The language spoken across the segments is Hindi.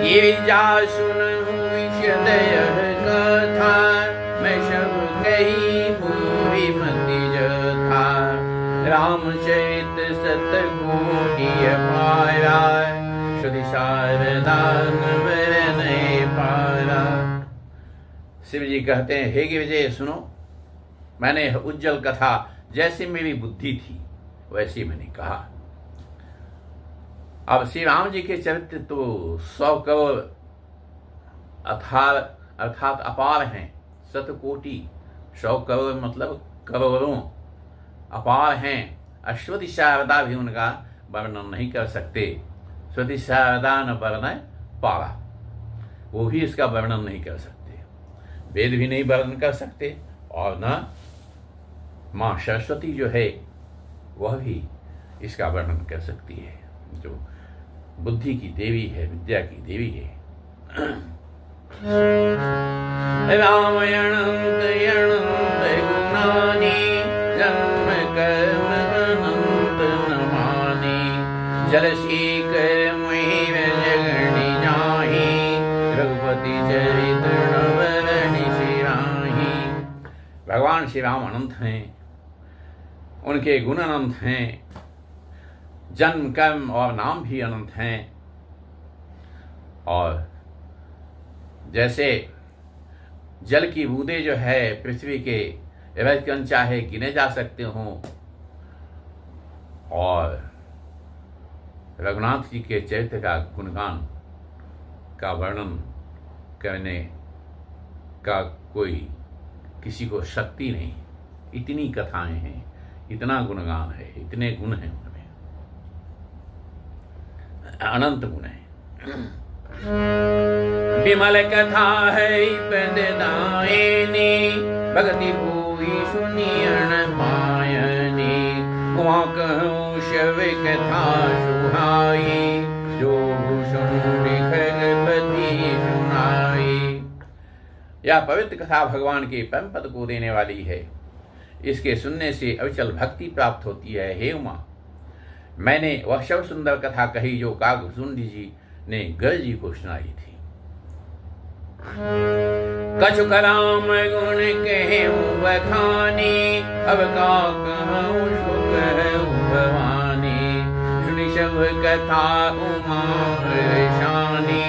ये जा सुनहु विषदय कथा, मैं सब कही पूरी मति जथा। रामचरित सतकोटि अपारा, श्रुति शारदा नर नहीं पारा। शिव जी कहते हैं, हे विजय सुनो, मैंने उज्जवल कथा जैसी मेरी बुद्धि थी वैसी मैंने कहा। अब श्री राम जी के चरित्र तो 100 करोड़ अर्थात अपार हैं। शतकोटि, 100 करोड़ मतलब करोड़ों, अपार हैं। अश्वति शारदा भी उनका वर्णन नहीं कर सकते। श्रुति शारदा न वर्णय पारा, वो भी इसका वर्णन नहीं कर सकते। वेद भी नहीं वर्णन कर सकते, और न माँ सरस्वती जो है वह भी इसका वर्णन कर सकती है, जो बुद्धि की देवी है, विद्या की देवी है। रामायण गुणानी, जन्म कर्म अनंत नमानी। जलसी कर मुहिर जगनी जाही, रघुपति चरित नवरनि सिराही। भगवान श्री राम अनंत हैं, उनके गुण अनंत हैं, जन्म कर्म और नाम भी अनंत हैं। और जैसे जल की बूंदें जो है पृथ्वी के रजकण चाहे गिने जा सकते हों, और रघुनाथ जी के चरित्र का गुणगान का वर्णन करने का कोई किसी को शक्ति नहीं। इतनी कथाएं हैं, इतना गुणगान है, इतने गुण हैं उनमें, अनंत गुण है। विमल कथा है पददायिनी, भक्ति भूई सुनियन पायनी। उमा कहूँ शव कथा सुहाई, जो भूषण खगपति सुनाई। यह पवित्र कथा भगवान के परम पद को देने वाली है। इसके सुनने से अविचल भक्ति प्राप्त होती है। हे उमा, मैंने वह शव सुंदर कथा कही जो काकभुसुंडी जी ने गर जी को सुनाई थी। कछु कराम गुण कहूँ बखानी, अब का कहूँ सो कहूँ भवानी। सुनि शव कथा उमा शानी,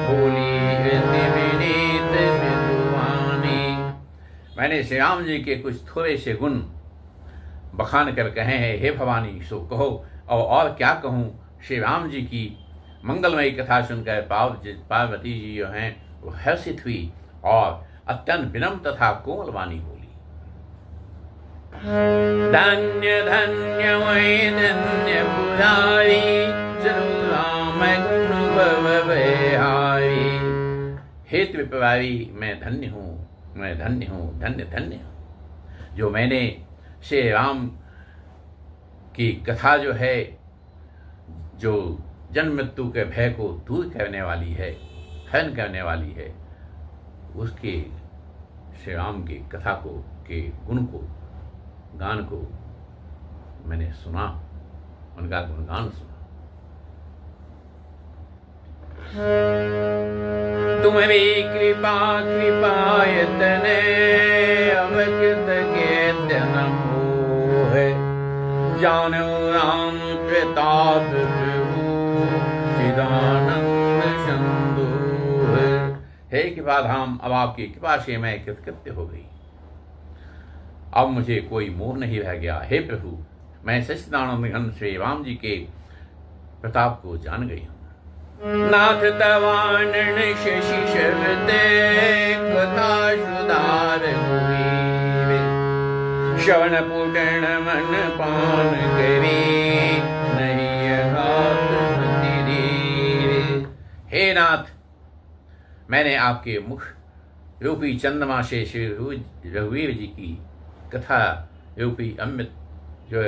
बोली हृदय विनीत मृदुवानी। मैंने श्री राम जी के कुछ थोड़े से गुण बखान कर कहे हैं। हे भवानी, सो कहो। और क्या कहूँ, श्री राम जी की मंगलमयी कथा सुनकर पार्वती जी जो हैं वो हर्षित हुई और अत्यंत विनम्र तथा कोमल वाणी बोली। धन्य धन्य वै धन्य पुरारी, सुनु राम गुण भव बिहारी। हे त्रिपुरारी, मैं धन्य हूँ, मैं धन्य हूँ, धन्य धन्य हूँ, जो मैंने श्री राम की कथा जो है, जो जन्म मृत्यु के भय को दूर करने वाली है, हरण करने वाली है, उसके श्री राम की कथा को, के गुण को, गान को मैंने सुना, उनका गुणगान सुना। तुम्हारी कृपा कृपायतने, अवकृत के जन्म है। जानो राम प्रताप प्रभु, चिदानंद सिंधु। हे कृपा धाम, अब आपकी कृपा से मैं कृतकृत्य हो गई। अब मुझे कोई मोह नहीं रह गया। हे प्रभु, मैं सच्चिदानंद घन श्री राम जी के प्रताप को जान गई हूँ। नाथ तवानन शशि शरते, कथा सुधार हुई। श्रवण पूटन मन पान करी, नहीं अघात मति धीरे। हे नाथ, मैंने आपके मुख रूपी चंद्रमा से श्री रघुवीर जी की कथा रूपी अमृत जो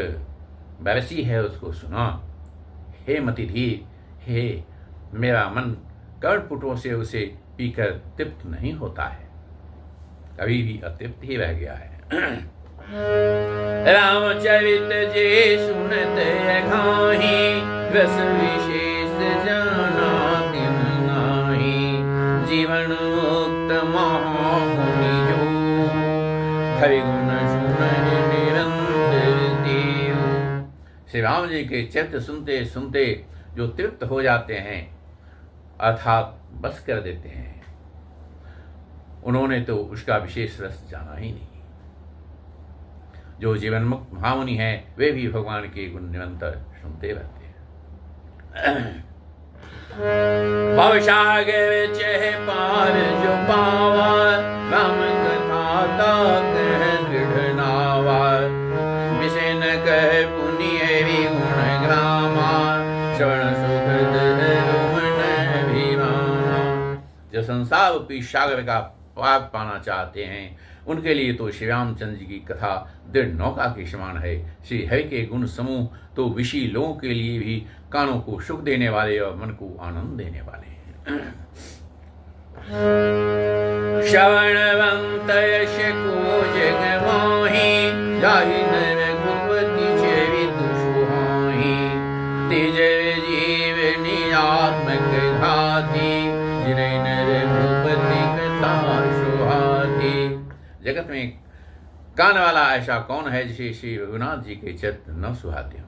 बरसी है उसको सुना। हे मति धीर, हे मेरा मन कर्णपुटों से उसे पीकर तृप्त नहीं होता है, कभी भी अतृप्त ही रह गया है। रामचरित जे सुनत घाही, रस विशेष जाना तिन नाही। हरि गुण सुनहि निरंतर देव। श्री राम जी के चरित्र सुनते सुनते जो तृप्त हो जाते हैं अर्थात बस कर देते हैं, उन्होंने तो उसका विशेष रस जाना ही नहीं। जो जीवन मुक्त महामुनि है वे भी भगवान के गुण निरंतर सुनते रहते हैं। भवसागर चह पार जो पावा, राम कथा ताक दृढ़ नावा। विषय न कह पुण्य विगुण ग्रामा, श्रवण सुखद रोमन अभिमाना। जो संसार रूपी सागर का पार पाना चाहते हैं उनके लिए तो श्री रामचंद्र जी की कथा दृढ़ नौका के समान है। श्री हरि के गुण समूह तो विषी लोगों के लिए भी कानों को सुख देने वाले और मन को आनंद देने वाले हैं। श्रवणवंत यश को जग माहि, जाहि नर भूपति चरित सुहाहि। तेज जीव निरात्मक घाति, जिन्हें नर भूपति कथा सुहाती। जगत में कान वाला ऐसा कौन है जिसे श्री रघुनाथ जी के चरित्र न सुहाते हो।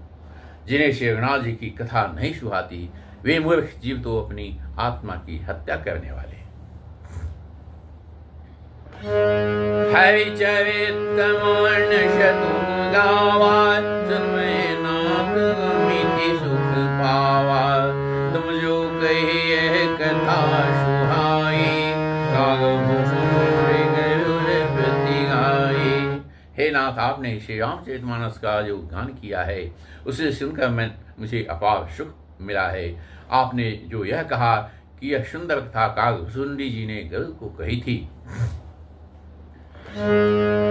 जिन्हें श्री रघुनाथ जी की कथा नहीं सुहाती वे मूर्ख जीव तो अपनी आत्मा की हत्या करने वाले। हरि चरितमन शतु गावा, सुनमय नाथ अमिति सुख पावा। तुम जो कहिए कथा सुहाई, हे नाथ, आपने श्री रामचरितमानस का जो गान किया है उसे सुनकर मुझे अपार सुख मिला है। आपने जो यह कहा कि यह सुंदर कथा कागभूषुंडी जी ने गरुड़ को कही थी।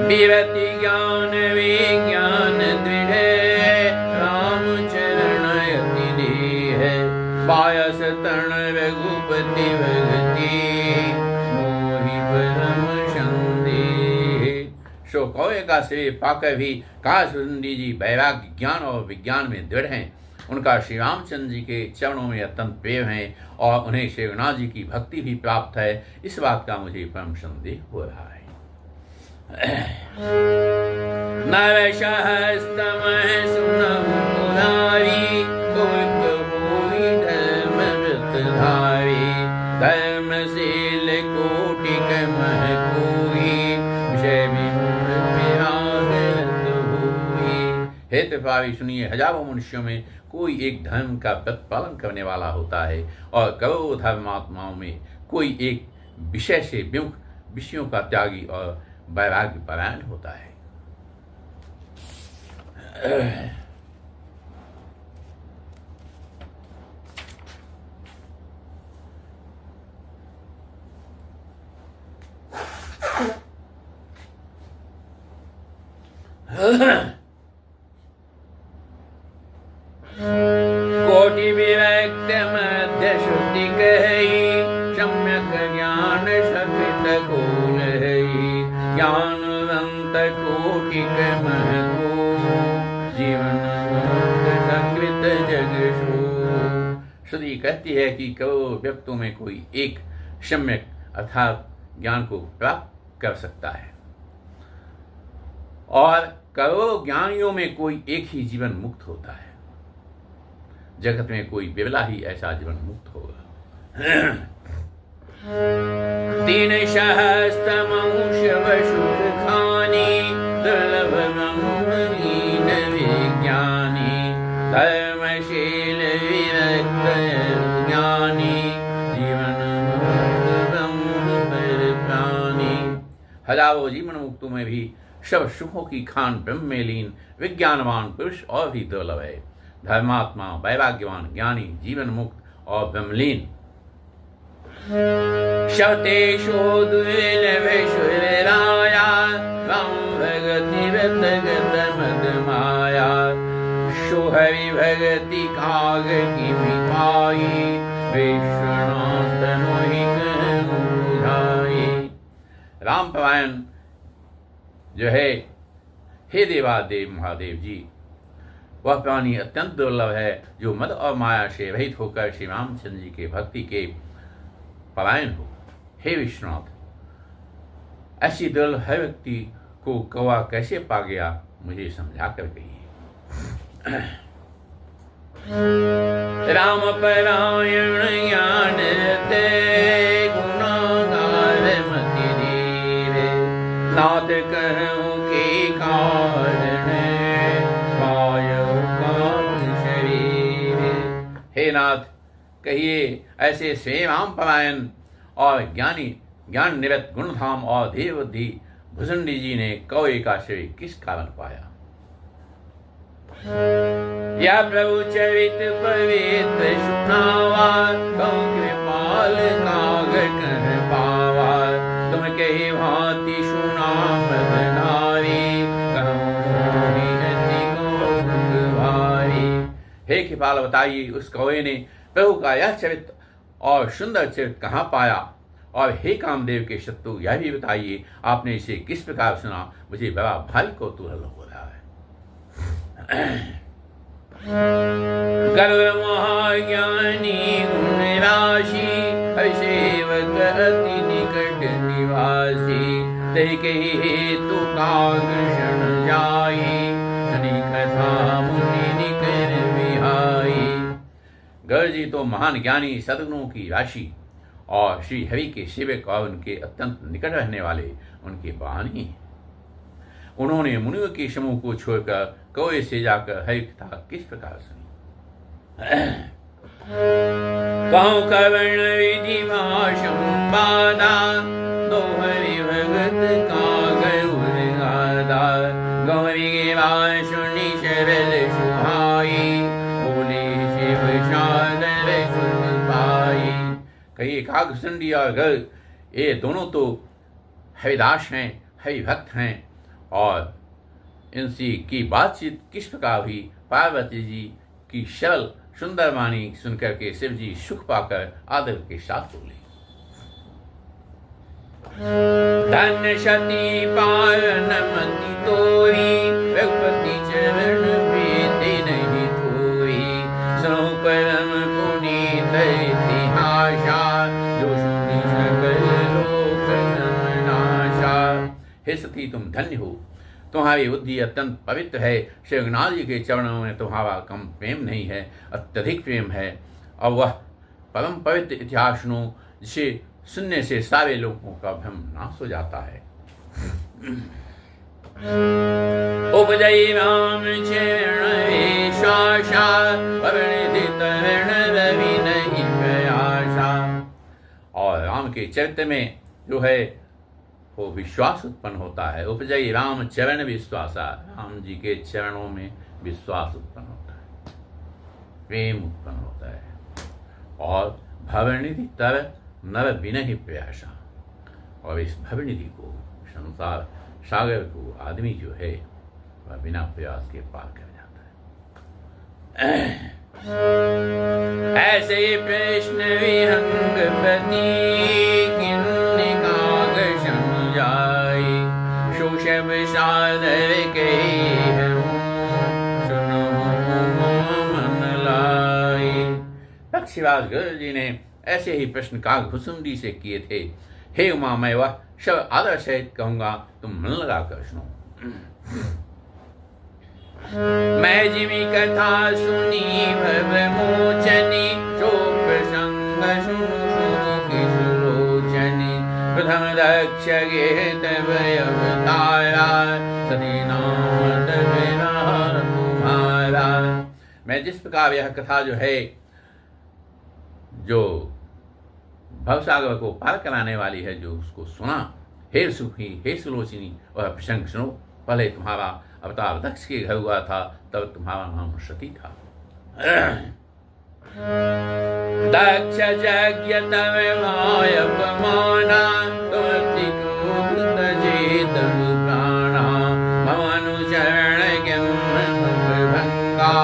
विरति ज्ञान विज्ञान दृढ़, रामचरण अति देह। पायस तरण रघुपति भगति, मोहि परम संदेह। सो कौवे का श्रेय पाकर भी कागभूषुंडी जी वैराग्य ज्ञान और विज्ञान में दृढ़ हैं। उनका श्री रामचंद्र जी के चरणों में अत्यंत प्रेम है और उन्हें श्री रघुनाथ जी की भक्ति भी प्राप्त है। इस बात का मुझे परम संदेह हो रहा है। नर सहस्तम सुनहु मुरारी, धर्म व्रतधारी। धर्मशील कोटिक मह कोई, विषय विमुख विराग हुई। हे त्रिपावी सुनिए, हजारों मनुष्यों में कोई एक धर्म का व्रत पालन करने वाला होता है और करोड़ों धर्मात्माओं में कोई एक विषय से विमुख, विषयों का त्यागी और वैराग्य परायण होता है। कोटि विरक्त मध्य श्रुति कही, सम्यक ज्ञान सकृत को लही। ज्ञानवंत कोटिक मह को, जीवन सकृत जग सो। श्रुति कहती है कि करोड़ों व्यक्तों में कोई एक सम्यक अर्थात ज्ञान को प्राप्त कर सकता है और करोड़ों ज्ञानियों में कोई एक ही जीवन मुक्त होता है। जगत में कोई बिरला ही ऐसा जीवन मुक्त होगा। तीन सहस्त्रमंश सुख खानी, दुर्लभ ब्रह्मलीन विज्ञानी। धर्मशील विरक्त ज्ञानी, जीवन मुक्त ब्रह्म पर प्राणी। हजारों जीवन मुक्तों में भी सब सुखों की खान ब्रह्म में लीन विज्ञानवान पुरुष और भी दुर्लभ है। धर्मात्मा, वैराग्यवान, ज्ञानी, जीवन मुक्त और ब्रह्मलीन। शतेषु दुर्लभ सुरराया, राम भगति व्रत गत मद माया। सुहरि भगति काग की पाई, विश्वनाथ मोहि कहु बुझाई। राम परायण जो है, हे देवादेव महादेव जी, वह प्राणी अत्यंत दुर्लभ है जो मद और माया से रहित होकर श्री रामचंद्र जी के भक्ति के परायण हो। हे विश्वनाथ, ऐसी दुर्लभ व्यक्ति को कौवा कैसे पा गया, मुझे समझा कर कहिए। राम परायण ज्ञान ते गुनागार मति धीरे, नाथ कहूँ के कारण पायो काम शरीर। हे नाथ, कहिए ऐसे स्वयं राम परायण और ज्ञानी ज्ञान निरत गुणधाम और देवबुद्धि भुजंडी जी ने कौवे का शरीर किस कारण पाया। या प्रभु चरित पवित्र सुनावा, कौन कृपाल कागर कह पावा। तुम कही भांति सुना मदनारी, कहूँ अति को भारी। हे कृपाल, बताइए उस कौवे ने प्रभु का यह चरित्र और सुंदर चरित्र कहाँ पाया। और हे कामदेव के शत्रु, यह भी बताइए आपने इसे किस प्रकार सुना, मुझे बड़ा भारी कौतूहल हो रहा है। गर्व महाज्ञानी गुण राशि, सेवक अति निकट निवासी। ते कही हेतु कागृषण जाई, सुनी कथा मुनि निकर विहाई। गर्व जी तो महान ज्ञानी सद्गुणों की राशि और श्री हरि के सेवक और उनके अत्यंत निकट रहने वाले उनके वाहनी हैं। उन्होंने मुनियों के समूह को छोड़कर कौवे से जाकर हरि कथा किस प्रकार सुनी। कहूँ कवर्ण विधि भाषंबादा, दो हरि भगत का गरुड़ गादा। गौरी के बात सुनी सरल सुहाई, बोले शिव सादर सुन पाई। कहिए कागभूषणी और गरुड़, ये दोनों तो हरिदास हैं, हरिभक्त हैं। और इनसे की बातचीत किस प्रकार हुई। पार्वती जी की सरल सुंदर वाणी सुनकर के शिव जी सुख पाकर आदर के साथ बोले। धन्य सती पावन मति तोरी, रघुपति चरण प्रीति नहीं थोरी। सुनो परम पुनीत इतिहासा, जो सुनी सकल लोक नाशा। हे सती, तुम धन्य हो, तुम्हारी बुद्धि अत्यंत पवित्र है। श्री रघुनाथ जी के चरणों में तुम्हारा कम प्रेम नहीं है, अत्यधिक प्रेम है। और वह परम पवित्र इतिहास सुनो, जिसे सुनने से सारे लोगों का भ्रम नाश हो जाता है। उपजई राम चरण शाशा, परिणति तरण रवि नहीं प्रयासा। और राम के चरित्र में जो है वो विश्वास उत्पन्न होता है। उपजई राम चरण विश्वासा, राम जी के चरणों में विश्वास उत्पन्न होता है, प्रेम उत्पन्न होता है। और भवनिधि तर नर विनहि प्रयासा, और इस भवनिधि को, संसार सागर को आदमी जो है वह बिना प्रयास के पार कर जाता है। ऐसे प्रश्न विहंग प्रति शोषब सादर के सुनो मन लाई। पक्षीराज गर्ग जी ने ऐसे ही प्रश्न कागभूषुंडी से किए थे। हे उमा, मैं वह सब आदर सहित कहूंगा, तुम मन लगा कर सुनो। मैं जिमी कथा सुनी भव मोचनी, जो प्रसंग सुनु सुनु की सुलोचनी। प्रथम दक्ष गेत अवतारा, सती नाम तुम्हारा। मैं जिस प्रकार यह कथा जो है, जो भवसागर को पार कराने वाली है, जो उसको सुना, हे सुखी हे सुलोचनी, वह प्रसंग सुनो। पहले तुम्हारा अवतार दक्ष के घर हुआ था, तब तुम्हारा नाम सती था। दक्ष यज्ञ तव अपमाना, प्राणा मनुचरण भंगा,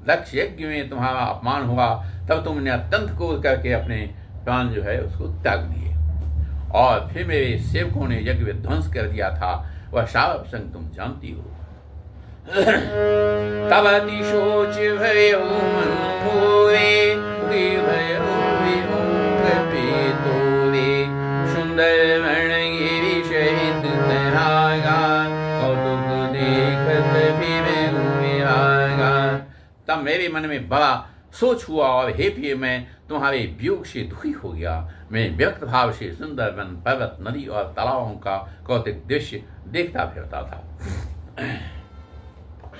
दक्ष यज्ञ में तुम्हारा अपमान हुआ, तब तुमने अत्यंत क्रोध करके अपने प्राण जो है उसको त्याग दिए। और फिर मेरे सेवकों ने यज्ञ विध्वंस कर दिया था, वह सारा प्रसंग तुम जानती हो। तब अति सोच भयो मन मोरे, भयो वियोग पे तोरे। तब मेरे मन में बड़ा सोच हुआ और हे प्रिय, मैं तुम्हारे वियोग से दुखी हो गया। मैं व्यक्त भाव से सुंदर वन, पर्वत, नदी और तालाबों का कौतिक दृश्य देखता फिरता था।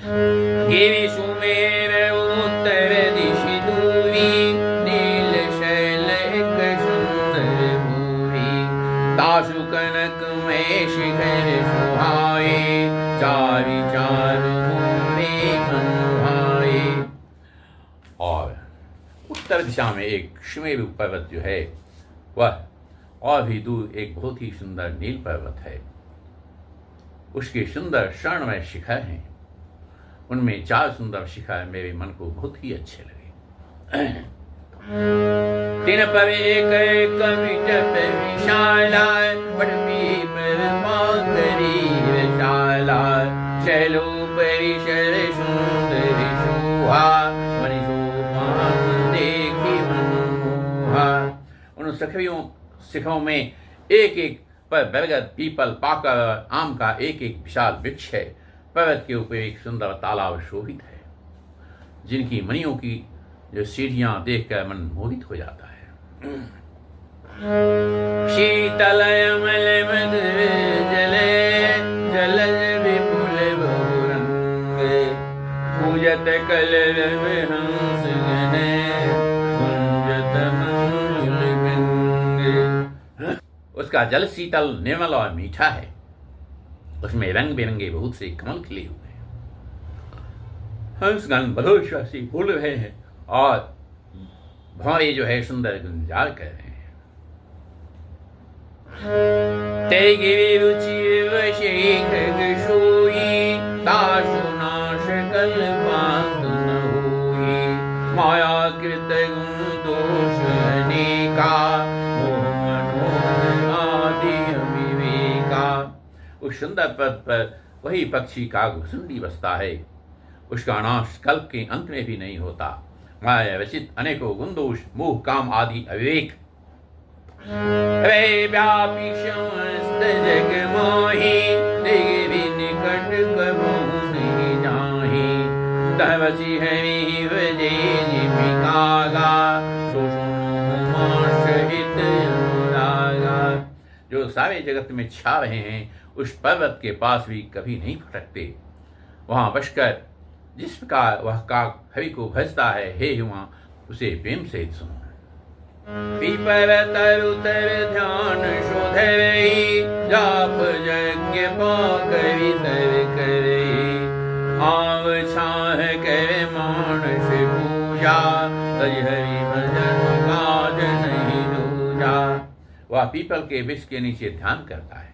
गिरि सुमेर उत्तर दिशि दूरी, नील शैल एक सुंदर भूमि, तासु कनक में शिखर सुहाए, चारि चारु मुनि अनुभाए। और उत्तर दिशा में एक सुमेरु पर्वत जो है वह, और भी दूर एक बहुत ही सुंदर नील पर्वत है। उसके सुंदर स्वर्णमय शिखर हैं। उनमें 4 सुंदर शिखर मेरे मन को बहुत ही अच्छे लगे। तीन पर एक कविट विशाला, पीपर पाकरी विशाला, शैलो परिसर सुंदर शोभा, देखी मनमोहा। उन शिखरों में एक एक पर बरगद, पीपल, पाकर और आम का एक एक विशाल वृक्ष है। पर्वत के ऊपर एक सुंदर तालाब शोभित है, जिनकी मणियों की जो सीढ़ियां देखकर मन मोहित हो जाता है। शीतल अमल मधुर जले, जलज विपुल बहुरंग, पूजत कलरव हंस गने, कुंजत मंजुल गंगे। उसका जल शीतल, निर्मल और मीठा है। उसमें रंग बिरंगे बहुत से कमल खिले हुए हैं। हंसगण बलोच से फूल रहे हैं और भौरे जो है सुंदर गुंजार कर रहे हैं। ते गिरि रुचि वशी सोई, तासु नाश कल पात न होई, माया कृत गुण दोष अनेका, मोह मनोज आदि अविवेका। उस सुंदर पद पर वही पक्षी कागभूषुंडी बसता है। उसका नाश कल्प के अंत में भी नहीं होता। माया रचित अनेकों गुण दोष, मोह, काम आदि अविवेक, वे व्यापी समस्त जग मोहि, तेरे निकट कबहु नहीं जाहि, तवसी हरि वजे जीविकागा, सो सुनो सहित अनुरागा। जो सारे जगत में छा रहे हैं, उस पर्वत के पास भी कभी नहीं फटकते। वहां बसकर जिस प्रकार वह काक हरि को भजता है, हे हुआ, उसे प्रेम से सुनो। पीपर तरु तर ध्यान शोधरई, जाप यज्ञ पाकरि तर करई, आव छाह कर मानस पूजा, तज हरि भजन काज नहीं दूजा। वह पीपल के वृक्ष के नीचे ध्यान करता है,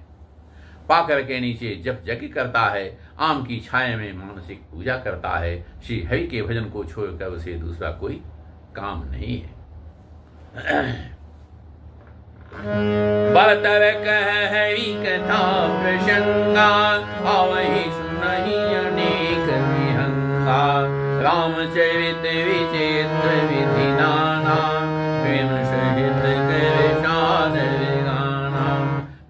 पाकर के नीचे जप यज्ञ करता है, आम की छाया में मानसिक पूजा करता है। श्री हरि के भजन को छोड़कर उसे दूसरा कोई काम नहीं है। बरतर कह हरि कथा प्रसंगा, आवहि सुनहि अनेक विहंगा, रामचरित विचित्र विधि नाना, प्रेम सहित कर सादर गाना।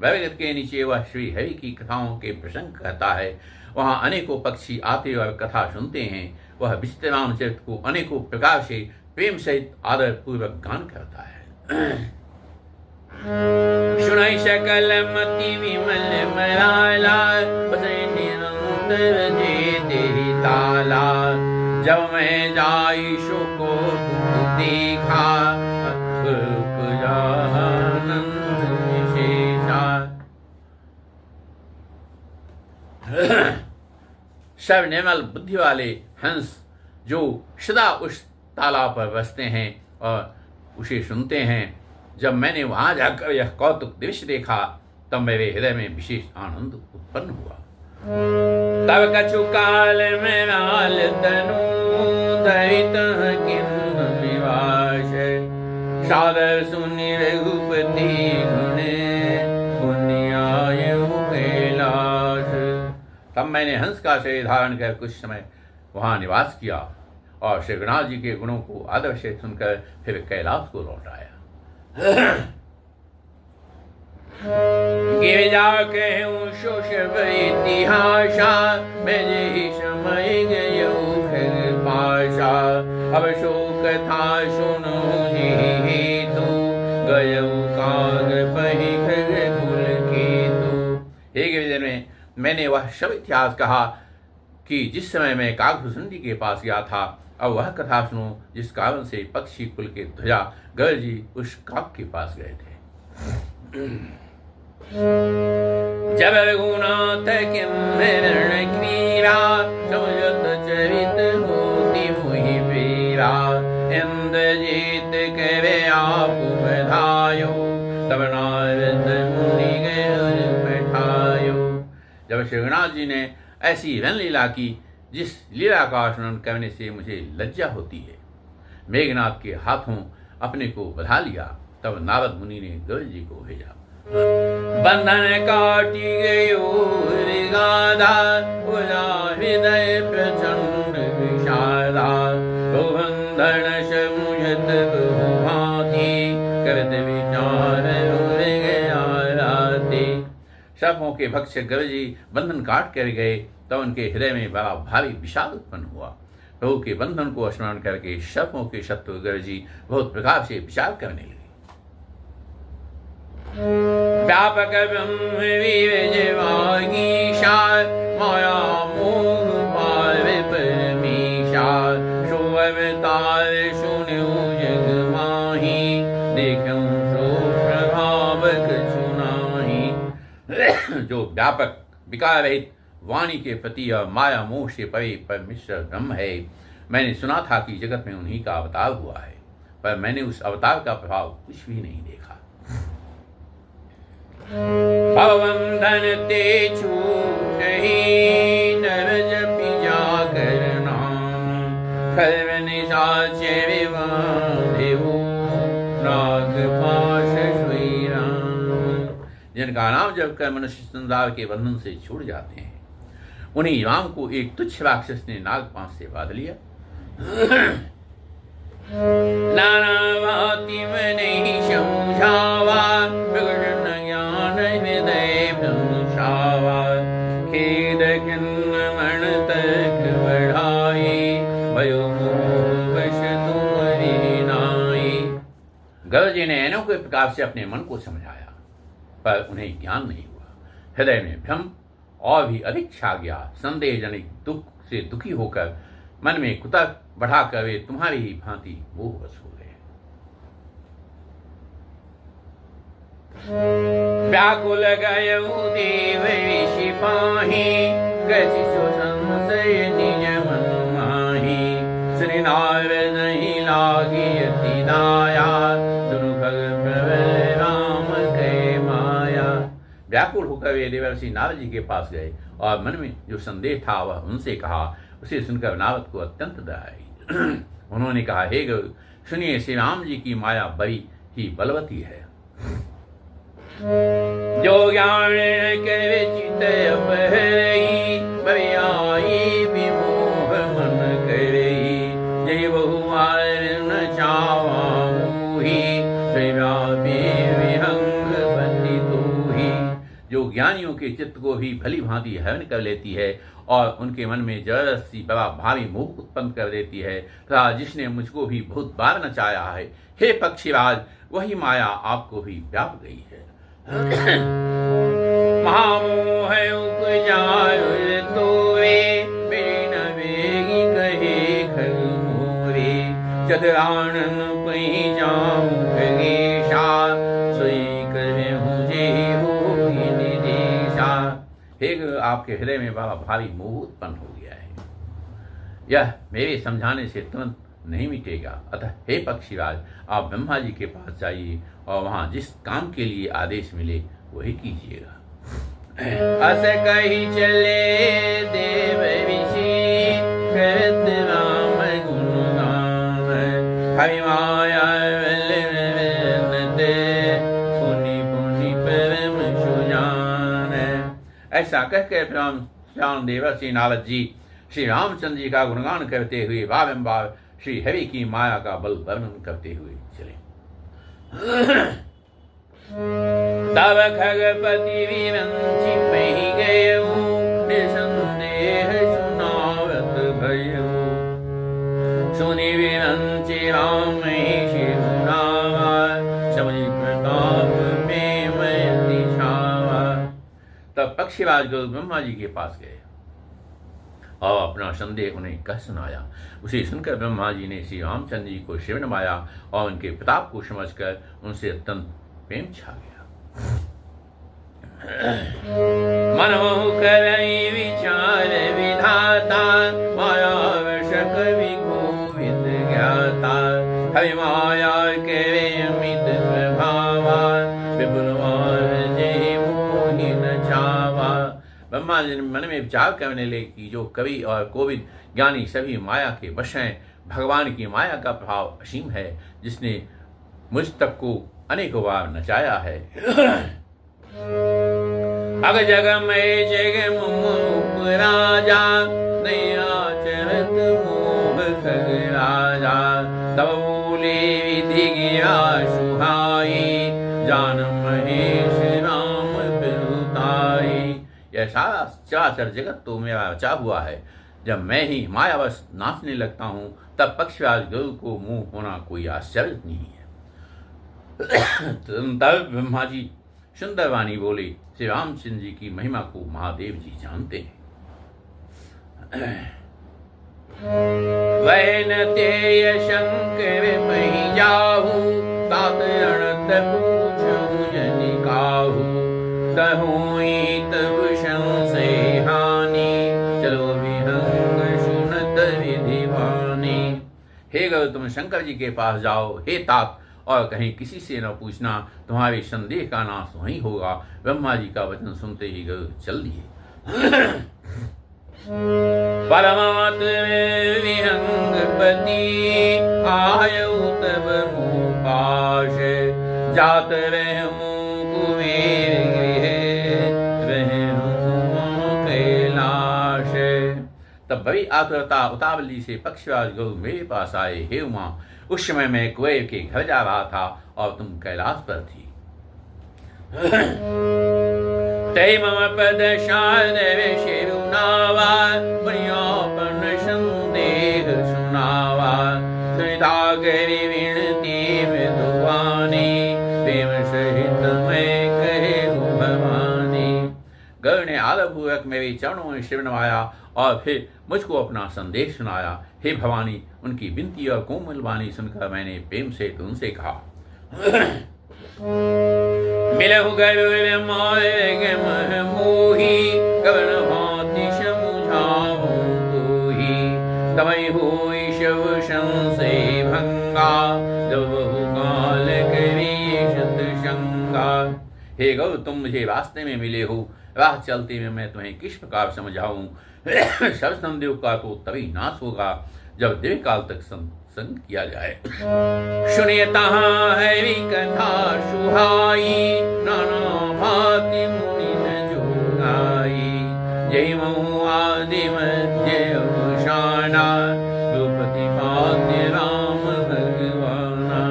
बरगद के नीचे वह श्री हरि की कथाओं के प्रसंग कहता है। वहाँ अनेकों पक्षी आते और कथा सुनते हैं। वह विचित्र रामचरित को अनेकों प्रकार से प्रेम सहित आदर पूर्वक गान करता है। सुनाई सकल मति विमल मराला, बसे निरंतर जे तेरी ताला, जब मैं जाई सो को तुम देखा, आनंद विशेषा। सब निर्मल बुद्धि वाले हंस जो सदा उस तालाब पर बसते हैं और उसे सुनते हैं। जब मैंने वहां जाकर यह कौतुक दृश्य देखा, तब मेरे हृदय में विशेष आनंद उत्पन्न हुआ। तब कछु काल में नाल तनु, दरित किन्ह निवास, सादर सुनि रघुपति गुणे, पुण्याय कैलाश। तब मैंने हंस का शरीर धारण कर कुछ समय वहां निवास किया और श्री गणनाथ जी के गुणों को आदर से सुनकर फिर कैलाश को लौट आया। गिरजा कहूँ शोषव इतिहासा, मैं समय गयो खग आशा। अब शोक था सुनो हेतु, गयऊ काग पहि खग कुल केतु। हे गिरिजन में मैंने वह सब इतिहास कहा कि जिस समय मैं कागभूषण जी के पास गया था। अब वह कथा सुनो जिस कारण से पक्षी कुल के ध्वजा गरुड़ जी उस काग के पास गए थे। जब रघुनाथ किन्नर क्रीड़ा, समुझत चरित होती मुहि पीड़ा। इंद्रजीत करे आप बधायो, तब नारद मुनि गए बैठायो। जब श्री रघुनाथ जी ने ऐसी रण लीला की जिस लीला का वर्णन करने से मुझे लज्जा होती है, मेघनाथ के हाथों अपने को बधा लिया, तब नारद मुनि ने गरुड़ जी को भेजा। बंधन काटी गयो गाधा, हृदय प्रचंड विषादा। बंधन समुझत बहुभांति, करत विचार गया राति। सर्पों के भक्षक गरुड़ जी बंधन काट कर गए, तब उनके हृदय में बड़ा भारी विषाद उत्पन्न हुआ। प्रभु के बंधन को स्मरण करके सर्पों के शत्रु गरुड़ जी बहुत प्रकार से विचार करने लगे। व्यापक ब्रह्म विजयवागीशा, माया मोह पावे परमेशा। सो अवतार सुन्यो जग माही, देखूं सो प्रभाव कछु नाहि। जो व्यापक विकार रहित वाणी के प्रति और माया मोह से परे परमेश्वर ब्रह्म है। मैंने सुना था कि जगत में उन्हीं का अवतार हुआ है, पर मैंने उस अवतार का प्रभाव कुछ भी नहीं देखा। भवबंधन ते छूटहि, नर जपि जाकर नाम। खर्व निशाचर विबाधेउ, नाग पाश सोई राम। जिनका नाम जप कर मनुष्य संसार के बंधन से छूट जाते हैं, उन्हीं राम को एक तुच्छ राक्षस ने नागपाश से बांध लिया। नाना भांति में नहीं समझावा, प्रकट न ज्ञान हृदय भ्रंशावा। खेद खिन्न मन तक बढ़ाई, भयो मोह वश तुम्हारी नाई। गरुड़ जी ने अनेकों प्रकार से अपने मन को समझाया, पर उन्हें ज्ञान नहीं हुआ। हृदय में भ्रम और भी अधिक छा गया। संदेहजनक दुख से दुखी होकर मन में कुतर्क बढ़ाकर वे तुम्हारी ही भांति मोहवश हो गए। व्याकुल गयऊ देव ऋषि पाहि, कैसी सो संशय निज मन माहि। श्री नारद नहीं लागी अति दाया, सुनु भग प्रभु राम कहे माया। व्याकुल होकर वे देवर्षि नारद जी के पास गए और मन में जो संदेह था वह उनसे कहा। उसे सुनकर नारद को अत्यंत दया आई। उन्होंने कहा, हे गुरु सुनिए, श्री राम जी की माया बड़ी ही बलवती है। जो ज्ञान करे चित अपहरई, बरियाई विमोह मन करई। जय बहुआर न चावा मोही, श्री व्यापी विहंग बंदी तोही। जो ज्ञानियों के चित्त को भी भली भांति हरण कर लेती है और उनके मन में जबरदस्ती बड़ा भारी मोह उत्पन्न कर देती है, तथा जिसने मुझको भी बहुत बार नचाया है, हे पक्षीराज, वही माया आपको भी व्याप गई है। महामोह उपजाय तोरे, बिन वेगी कहे खग मोरे। चतुरानन पहि जाऊं खगेशा, सोई करे मुझे होई निदेशा। हे गुरु, आपके हृदय में बड़ा भारी मोह उत्पन्न हो गया है, यह मेरे समझाने से तुरंत नहीं मिटेगा। अतः हे पक्षीराज, आप ब्रह्मा जी के पास जाइए और वहां जिस काम के लिए आदेश मिले वही कीजिएगा। अस कही चले देव ऋषि, करत राम गुणगान। हरि माया पुनि पुनि परम सुजान। ऐसा कहकर श्याम देवर्षि नारद जी श्री रामचंद्र जी का गुणगान करते हुए बारंबार श्री हरि की माया का बल वर्णन करते हुए चले। तब खगपति विरंचि पहि गए, निसंदेह सुनावत भयऊ। सुनि विरंचि राम शिवनावा, समझि प्रताप प्रेम यति छावा। तब पक्षीराज गुरु ब्रह्मा जी के पास गए और अपना संदेह उन्हें कह सुनाया। उसे सुनकर ब्रह्मा जी ने श्री रामचंद्र जी को शिव नवाया और उनके प्रताप को समझकर उनसे अत्यंत प्रेम छा गया। मनमोह करई विचार विधाता, माया वश कवि कोविद ज्ञाता। हरि माया के अमित प्रभावा, विपुलवान जय मोहि न छावा। ब्रह्मा जी ने मन में विचार करने लगे कि जो कवि और कोविद ज्ञानी सभी माया के वश हैं, भगवान की माया का प्रभाव असीम है, जिसने मुझ तक को अनेकों बार नचाया है। अग जग में जग मुमुख राजा, नैया चरत मोह खग राजा। तब बोले विधि गिरा सुहाई, जान महेश राम बिरुताई। यह सारा चराचर जगत तो मेरा रचा हुआ है। जब मैं ही मायावश नाचने लगता हूँ, तब पक्षीराज गरुड़ को मुंह होना कोई आश्चर्य नहीं है। तब ब्रह्मा जी सुंदर वाणी बोले, श्री रामचंद्र जी की महिमा को महादेव जी जानते हैं। वैन तेय शंकर पही जाहू, तात अणत पूछहु जनि काहू। तहुई तब संशय हानि, चलो विहंग सुनत विधि वाणी। हे गरुड़, तुम शंकर जी के पास जाओ। हे तात, और कहीं किसी से न पूछना, तुम्हारे संदेह का नाश वहीं होगा। ब्रह्मा जी का वचन सुनते ही गरुड़ चल दिए। परमात्म विहंगपति, आयु तब मुँह पाश। जात रहूं कुबेर गृह, रहूं कैलाश। तब बड़ी आतुरता उतावली से पक्षीराज गरुड़ मेरे पास आए। हे उमा, उस समय मैं कुबेर के घर जा रहा था और तुम कैलाश पर थी। तै मम पद शारद शिरुनावा, मुनियोपन संदेह सुनावा। सुनिता गरि विनती मृदुवानी, प्रेम सहित मैं कहूँ भवानी। गरुड़ ने आदरपूर्वक मेरे चरणों में शिव नवाया और फिर मुझको अपना संदेश सुनाया। हे भवानी, उनकी विनती और कोमल वाणी सुनकर मैंने प्रेम से तुमसे कहा। मिलहु गरुड़ मार्ग मह मोही, कवन भांति समुझाऊं तोही। तबै होई शव संशय भंगा, जब बहु काल करी शतशंगा। हे गरुड़, तुम मुझे रास्ते में मिले हो, राह चलते में मैं तुम्हें किस प्रकार समझाऊं। सब संदेह का तो तभी नाश होगा जब दिव्य काल तक संग किया जाए। सुनिए तहाँ हरि कथा सुहाई, नाना भांति मुनि न जोगाई। जय महु आदि मध्य अवसाना, द्रौपदी पाद्य राम भगवाना।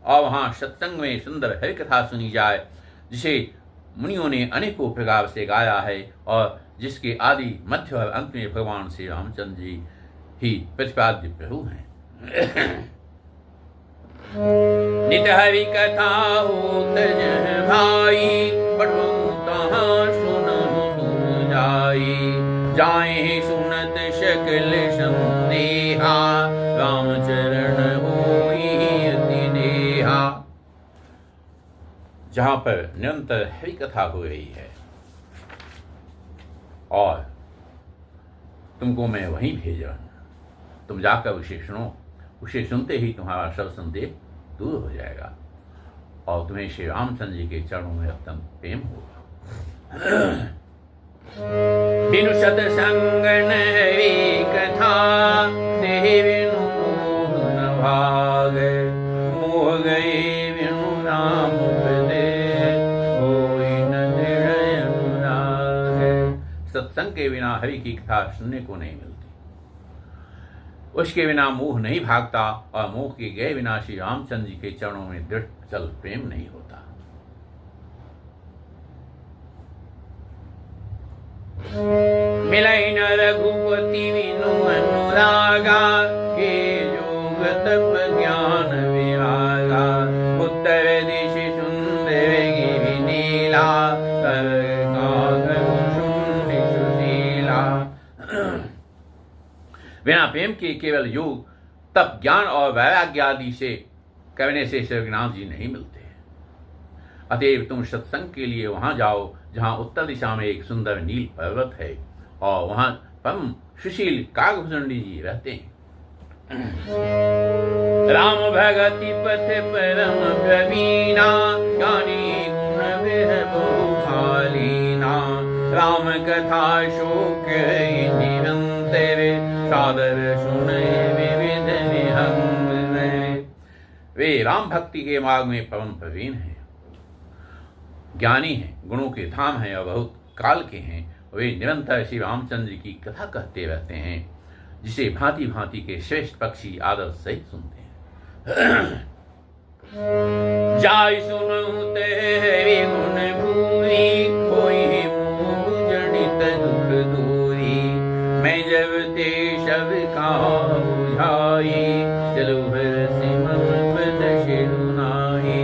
और वहाँ सत्संग में सुंदर हरि कथा सुनी जाए, जिसे मुनियों ने अनेकों प्रकार से गाया है और जिसके आदि मध्य और अंत में भगवान श्री रामचंद्र जी ही प्रतिपाद्य प्रभु हैं। नित हरि कथा होत जह भाई, पढ़ूं तहाँ सुनहु तुम जाई। जाए सुनत सकल संदेहा, रामचरण होई अति नेहा। जहाँ पर निरंतर हरि कथा हो रही है और तुमको मैं वहीं भेज रहा हूँ, तुम जाकर उसे सुनो। उसे सुनते ही तुम्हारा सब संदेह दूर हो जाएगा और तुम्हें श्री रामचंद्र जी के चरणों में अत्यंत प्रेम होगा। बिनु सत्संग हरि कथा, देहि बिनु मोह न भागे। मोह गए बिनु राम पदे, होई न दृढ़ अनुराग। सत्संग के बिना हरि की कथा सुनने को नहीं मिलती, उसके बिना मोह नहीं भागता और मोह के गए बिना श्री रामचंद्र जी के चरणों में दृढ़ चल प्रेम नहीं होता। मिलै न रघुपति बिनु अनुरागा, के जो तप ज्ञान विभागा, उत्तर दिश सुंदर गिरि नीला, सुशीला। बिना प्रेम के केवल योग तप ज्ञान और वैराग्य आदि से करने से श्रीनाथ जी नहीं मिलते। अतएव तुम सत्संग के लिए वहां जाओ जहां उत्तर दिशा में एक सुंदर नील पर्वत है और वहां परम सुशील कागभूषण जी रहते हैं। राम भगति पथ परम प्रवीणा, ज्ञानी गुण बहुखालीना, राम कथा शोक निरंतर, सादर सुने विविध निहंग। वे राम भक्ति के मार्ग में परम प्रवीण हैं, ज्ञानी हैं, गुणों के धाम हैं और बहुत काल के हैं। वे निरंतर श्री रामचंद्र की कथा कहते रहते हैं, जिसे भांति भांति के श्रेष्ठ पक्षी आदर सहित सुनते हैं। जाय सुनु तेरी गुण भूरी, होई मोह जनित दुख दूरी, मैं जब ते शब का बुझाई, चलो हर सिमर पद शिरुनाई।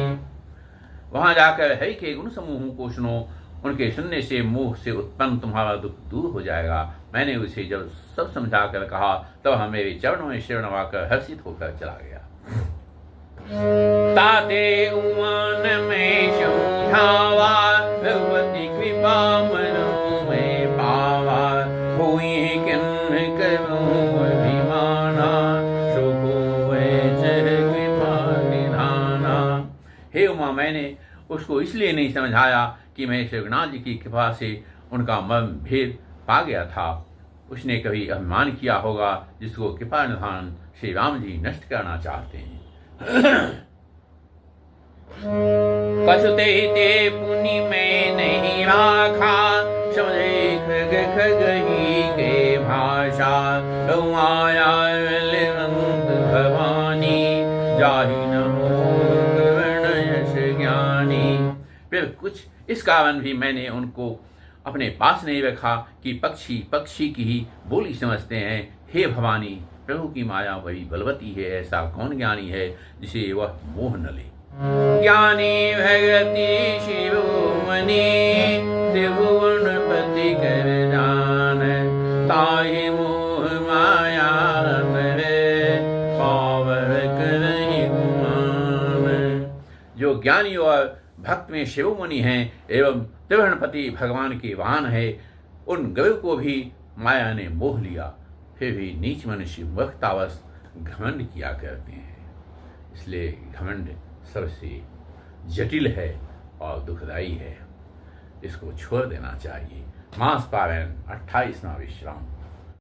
वहां जाकर हरि के गुण समूहों को सुनो, उनके सुनने से मोह से उत्पन्न तुम्हारा दुख दूर हो जाएगा। मैंने उसे जब सब समझा कर कहा तब हम मेरे चरणों में शरण आकर हर्षित होकर चला गया। ताते उमान में समझावा, भगवती कृपा मनो में पावा, हुई किन्न करूं अभिमाना, शोभो वैचर कृपा निधाना। हे उमा, मैंने उसको इसलिए नहीं समझाया कि मैं श्रीनाथ जी की कृपा से उनका मर्म भेद पा गया था। उसने कभी अभिमान किया होगा जिसको कृपा निधान श्री राम जी नष्ट करना चाहते हैं। पशुते ते पुनि में नहीं राखा, समझे खग खगही के भाषा, आया बलवंत भवानी, जाहि न फिर कुछ इस कारण भी मैंने उनको अपने पास नहीं रखा कि पक्षी पक्षी की ही बोली समझते हैं। हे भवानी, प्रभु की माया वही बलवती है, ऐसा कौन ज्ञानी है जिसे वह मोह न ले। ज्ञानी भगति शिरोमणि, त्रिभुवनपति कर जान, ताहि मोह माया नरे, पावर करहि गुमान। जो ज्ञानी और भक्त में शिरोमणि हैं एवं त्रिभुवनपति भगवान के वाहन है, उन गवों को भी माया ने मोह लिया, फिर भी नीच मनुष्य मूर्खतावश घमंड किया करते हैं। इसलिए घमंड सबसे जटिल है और दुखदायी है, इसको छोड़ देना चाहिए। मास पारायण 28वां विश्राम।